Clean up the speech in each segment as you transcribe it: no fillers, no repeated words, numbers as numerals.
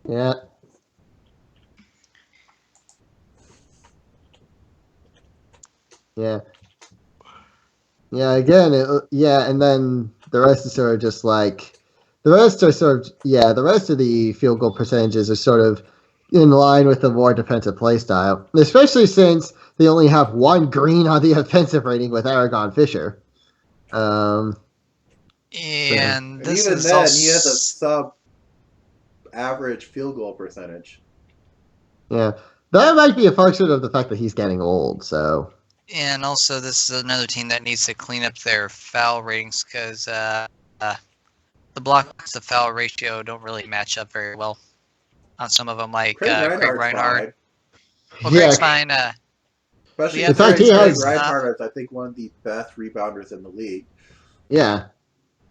Yeah. Yeah. Yeah, again, yeah, and then the rest is sort of just like the rest are sort of the rest of the field goal percentages are sort of in line with the more defensive play style, especially since they only have one green on the offensive rating with Aragon Fisher. So, And And this even is then, he has a also sub-average field goal percentage. yeah, that might be a function of the fact that he's getting old. So, and also this is another team that needs to clean up their foul ratings because the blocks to foul ratio don't really match up very well on some of them, like Craig Craig Reinhardt's Reinhardt. fine. Well, yeah, Craig's fine. Especially Yeah, in fact, considering he Craig has Reinhardt is, I think, one of the best rebounders in the league. yeah.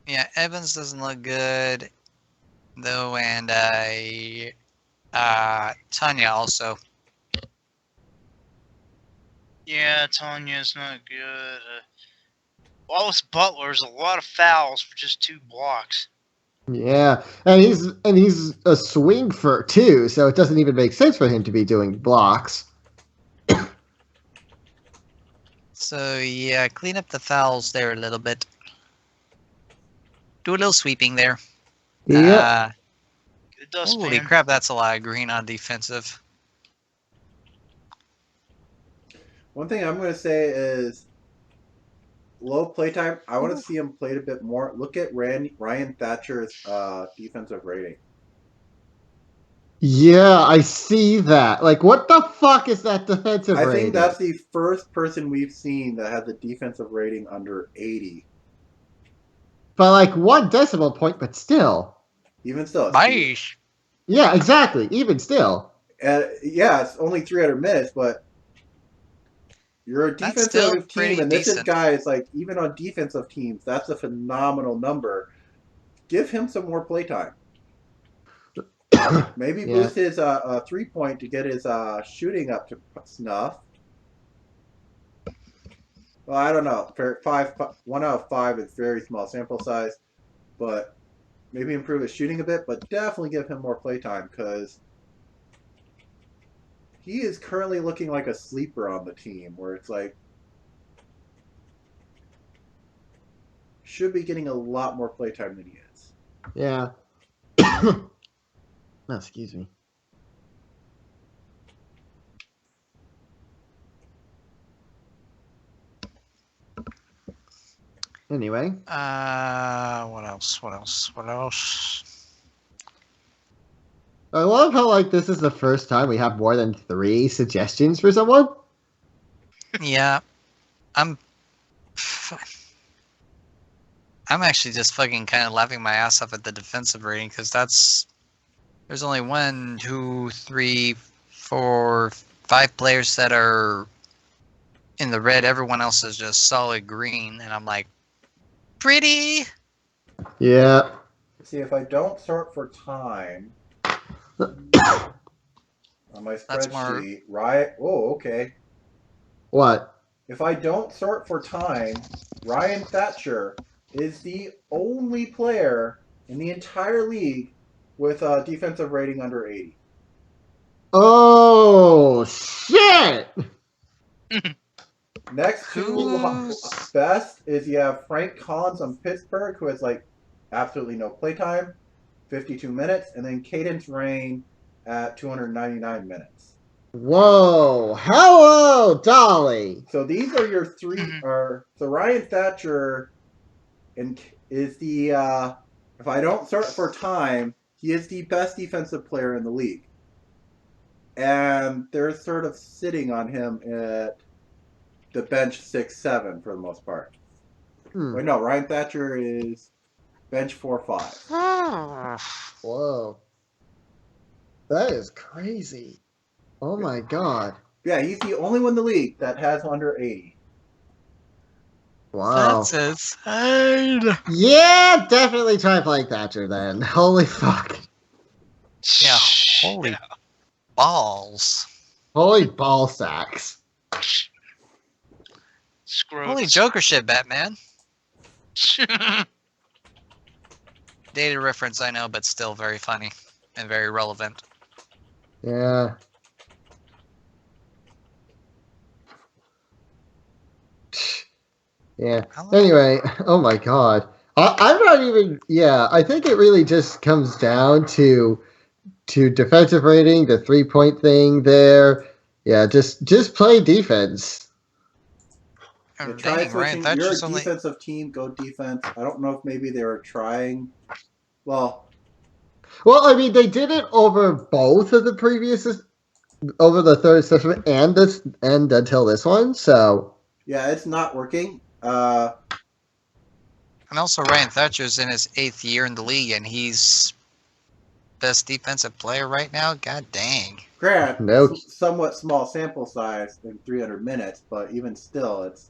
Yeah, Evans doesn't look good though, and Tanya also. Yeah, Tanya's not good. Wallace Butler's a lot of fouls for just 2 blocks. Yeah, and he's a swing for too, so it doesn't even make sense for him to be doing blocks. So yeah, clean up the fouls there a little bit. Do a little sweeping there. Yep. Good dustpan. Holy crap, that's a lot of green on defensive. One thing I'm going to say is low playtime. I want to see him played a bit more. Look at Ryan Thatcher's defensive rating. Yeah, I see that. Like, what the fuck is that defensive I rating? think that's the first person we've seen that has a defensive rating under 80. By like 1 decimal point, but still. Even still, it's Nice. Yeah, exactly. Even still. yeah, it's only 300 minutes, but you're a That's still defensive team, pretty and this is decent. guys like even on defensive teams, that's a phenomenal number. Give him some more playtime. Maybe Yeah. boost his 3-point to get his shooting up to snuff. Well, I don't know. 1 out of 5 is very small sample size, but maybe improve his shooting a bit. But definitely give him more playtime because he is currently looking like a sleeper on the team, where it's like should be getting a lot more playtime than he is. Yeah. Oh, excuse me. Anyway. What else? I love how like this is the first time we have more than 3 suggestions for someone. Yeah, I'm actually just fucking kind of laughing my ass off at the defensive rating because there's only 1, 2, 3, 4, 5 players that are in the red. Everyone else is just solid green, and I'm like, pretty. Yeah. See, if I don't sort for time on my That's more. spreadsheet, right? Oh, okay. What? If I don't sort for time, Ryan Thatcher is the only player in the entire league with a defensive rating under 80. Oh shit! Next to best is you have Frank Collins on Pittsburgh, who has like absolutely no playtime, 52 minutes, and then Cadence Rain at 299 minutes. Whoa! Hello, Dolly. So these are your 3. So Ryan Thatcher is the if I don't sort for time, he is the best defensive player in the league, and they're sort of sitting on him at the bench 6-7 for the most part. Wait, no, Ryan Thatcher is bench 4-5. Whoa. That is crazy. Oh my god. Yeah, he's the only one in the league that has under 80. Wow. That's insane. Yeah, definitely try playing Thatcher then. Holy fuck. Yeah, holy balls. Holy ball sacks. Screw Holy Joker shit, Batman. Dated reference, I know, but still very funny. and very relevant. Yeah. Yeah. I like- Anyway, oh my god. I'm not even. Yeah, I think it really just comes down to defensive rating, the 3-point thing there. Yeah, just play defense. Oh, Try dang, Ryan switching. You're a Thatcher's only. defensive team. Go defense. I don't know if maybe they were trying. Well, Well, I mean, they did it over both of the previous, over the third assessment and this, and until this one. So yeah, it's not working. And also, Ryan Thatcher's in his 8th year in the league, and he's best defensive player right now. God dang. Grant, No. somewhat small sample size in 300 minutes, but even still, it's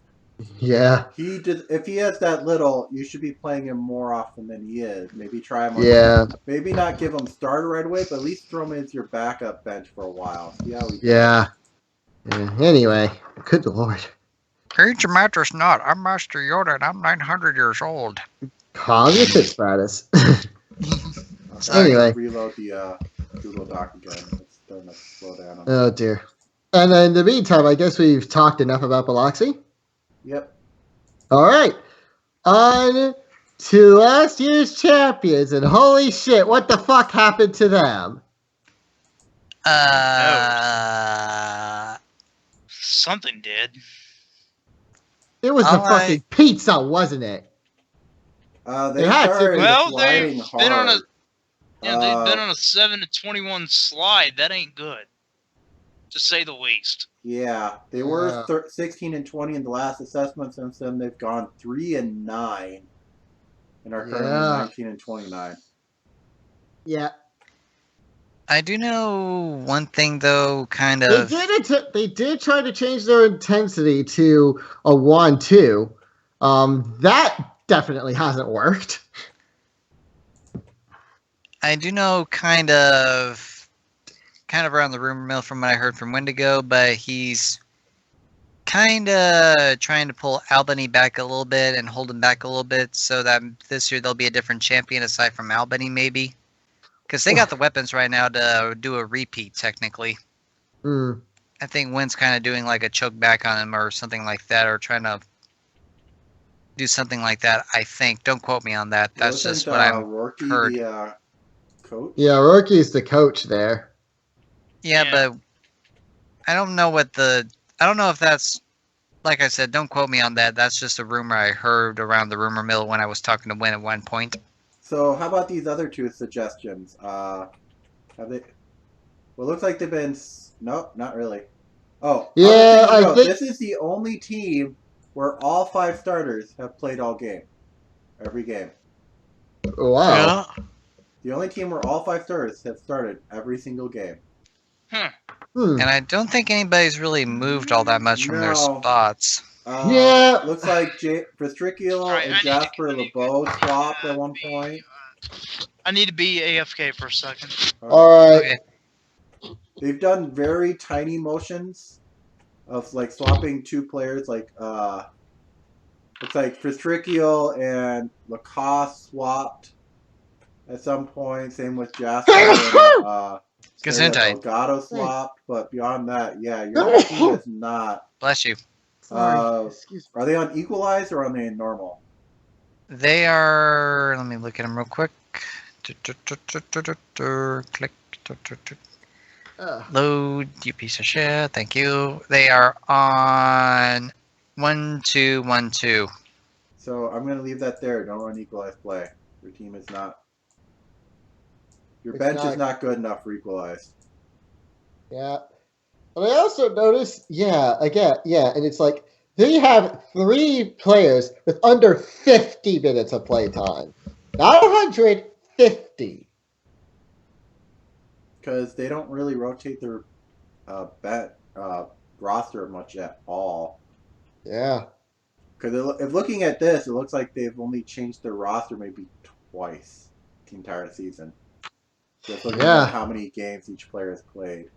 yeah, if he has that little, you should be playing him more often than he is. Maybe try him on. yeah, Maybe not give him starter right away, but at least throw him into your backup bench for a while. See how he does. yeah. Anyway, good lord. Read your mattress not. I'm Master Yoda, and I'm 900 years old. Calm your tits, Stratus. Sorry. Anyway. Reload the Google Doc again. It's starting to slow down. On Oh dear. And then in the meantime, I guess we've talked enough about Biloxi. Yep. All right. On to last year's champions, and holy shit, what the fuck happened to them? Something did. It was the All right. fucking pizza, wasn't it? They It had to started be. Well, sliding they've been on a hard. they've been on a 7-21 slide. That ain't good, to say the least. Yeah, they were 16-20 in the last assessment. Since then, they've gone 3-9, and are currently 19-29. Yeah. I do know one thing, though, kind of. They did try to change their intensity to a 1-2. That definitely hasn't worked. I do know kind of around the rumor mill from what I heard from Wendigo, but he's kind of trying to pull Albany back a little bit and hold him back a little bit so that this year there'll be a different champion aside from Albany, maybe. Because they got the weapons right now to do a repeat, technically. Mm. I think Wynn's kind of doing like a choke back on him or something like that, or trying to do something like that, I think. Don't quote me on that. That's just what I've Rourke heard. the coach? Yeah, Rourke's the coach there. Yeah, Yeah. but I don't know I don't know if that's, like I said, don't quote me on that. That's just a rumor I heard around the rumor mill when I was talking to Wynn at one point. So how about these other two suggestions? Have they? Well, it looks like they've been. Nope, not really. Oh, Yeah, I think- this is the only team where all 5 starters have played all game, every game. Wow. The only team where all 5 starters have started every single game. Hmm. And I don't think anybody's really moved all that much from their No. spots. Yeah. Looks like Pastricchio Alright, and I need to- Jasper I need to- LeBeau swapped at one point. I need to be AFK for a second. All right. Okay. They've done very tiny motions of like swapping 2 players. Like looks like Pastricchio and Lacoste swapped at some point. Same with Jasper and Gesundheit. Delgado swapped. But beyond that, yeah, your team is not. Bless you. Sorry. Excuse me. Are they on equalize or are they in normal? They are. Let me look at them real quick. Click. Load, you piece of shit. Thank you. They are on 1-2-1-2. So I'm going to leave that there. Don't run equalize play. Your team is not. Your It's bench not- is not good enough for equalize. Yeah. And I also noticed, and it's like they have 3 players with under 50 minutes of play time. Not 150. Because they don't really rotate their roster much at all. Yeah. Because if looking at this, it looks like they've only changed their roster maybe twice the entire season. Just looking Yeah. at how many games each player has played.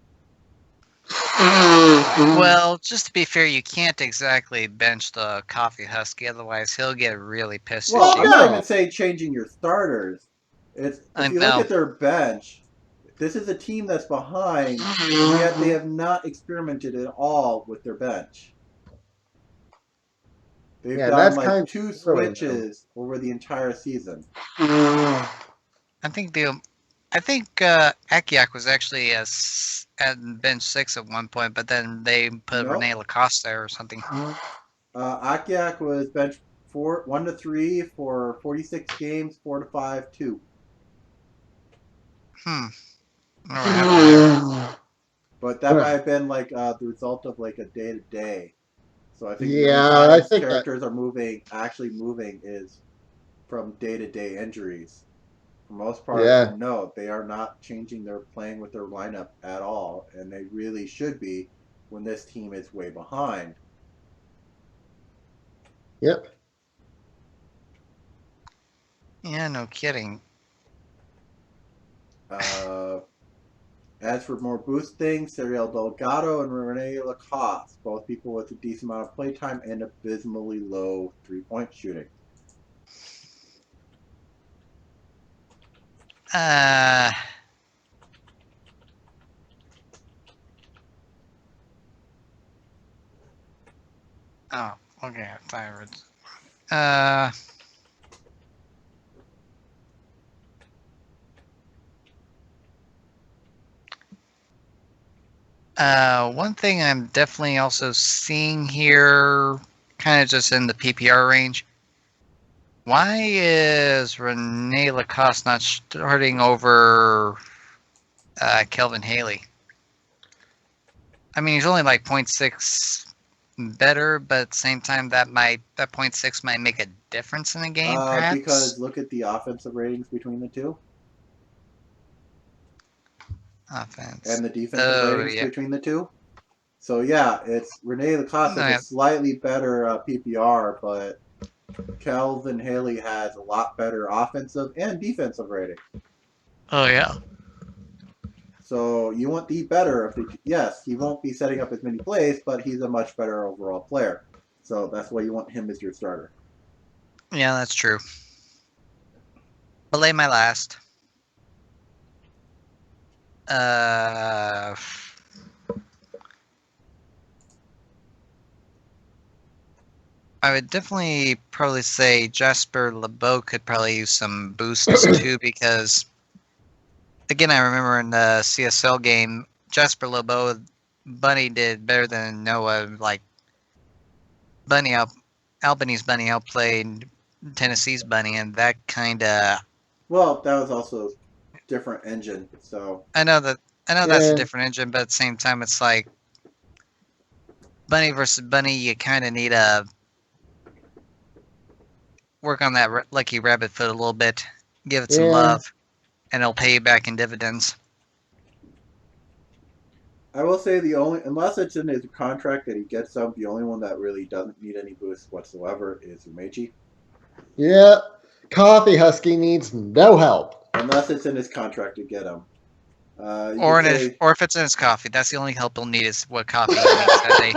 Well, just to be fair, you can't exactly bench the coffee husky, otherwise he'll get really pissed Well, at I'm you. not no. even saying changing your starters. It's I if you know. look at their bench, this is a team that's behind, and yet they have not experimented at all with their bench. They've done that's like kind of 2 ruined them. switches over the entire season. I think Akiak was actually at bench 6 at one point, but then they put Nope. Rene Lacoste there or something. Akiak was bench 1 to 3 for 46 games, 4 to 5, 2. I don't know what happened there. But that might have been like the result of like a day to day. So I think the Yeah, only I time think characters are actually moving is from day to day injuries. For the most part, Yeah. no, they are not changing their playing with their lineup at all, and they really should be when this team is way behind. Yep. Yeah, no kidding. As for more boosting, Serial Delgado and Rene Lacoste, both people with a decent amount of playtime and abysmally low 3-point shooting. Oh, okay, thyroid. One thing I'm definitely also seeing here, kind of just in the PPR range, why is Rene Lacoste not starting over Kelvin Haley? I mean, he's only like 0.6 better, but at the same time, that 0.6 might make a difference in the game, perhaps? Because look at the offensive ratings between the two. Offense. And the defensive ratings between the two. So yeah, it's Rene Lacoste has a slightly better PPR, but Kelvin Haley has a lot better offensive and defensive rating. Oh yeah. So you want the better. Yes, he won't be setting up as many plays, but he's a much better overall player. So that's why you want him as your starter. Yeah, that's true. Belay my last. I would definitely probably say Jasper LeBeau could probably use some boosts too, because again, I remember in the CSL game, Jasper LeBeau, Bunny did better than Noah. Like Albany's Bunny outplayed Tennessee's Bunny, and that kind of. Well, that was also a different engine, so. I know that's a different engine, but at the same time, it's like Bunny versus Bunny. You kind of need to work on that lucky rabbit foot a little bit, give it some love, and it'll pay you back in dividends. I will say unless it's in his contract that he gets some, the only one that really doesn't need any boosts whatsoever is Umeji. Yeah, Coffee Husky needs no help. Unless it's in his contract to get him. Or if it's in his coffee, that's the only help he'll need is what coffee he makes that day.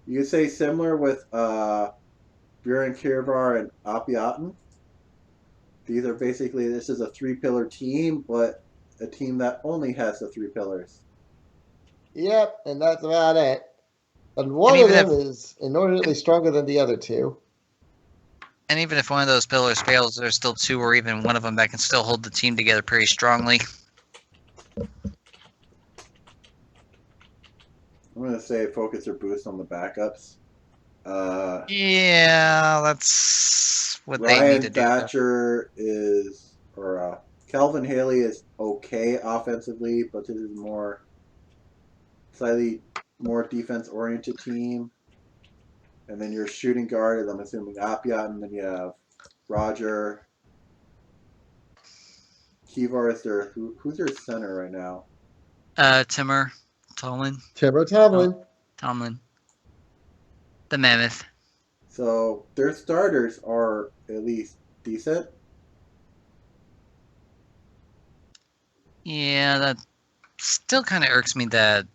You could say similar with Buren Kirivar and Apiatin. These are basically, this is a 3-pillar team, but a team that only has the 3 pillars. Yep, and that's about it. And one of them is inordinately stronger than the other two. And even if one of those pillars fails, there's still 2 or even one of them that can still hold the team together pretty strongly. I'm going to say focus or boost on the backups. Yeah, that's what they need to do. Ryan Thatcher Kelvin Haley is okay offensively, but this is slightly more defense-oriented team. And then your shooting guard is, I'm assuming, Apia, and then you have Roger. Kivar is who's their center right now? Timur Tomlin. Tomlin. The Mammoth. So their starters are at least decent. Yeah, that still kind of irks me that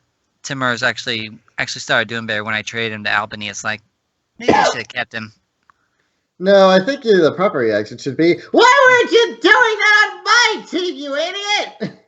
Timur has actually started doing better when I traded him to Albany. It's like, maybe I should have kept him. No, I think the proper reaction should be, why weren't you doing that on my team, you idiot?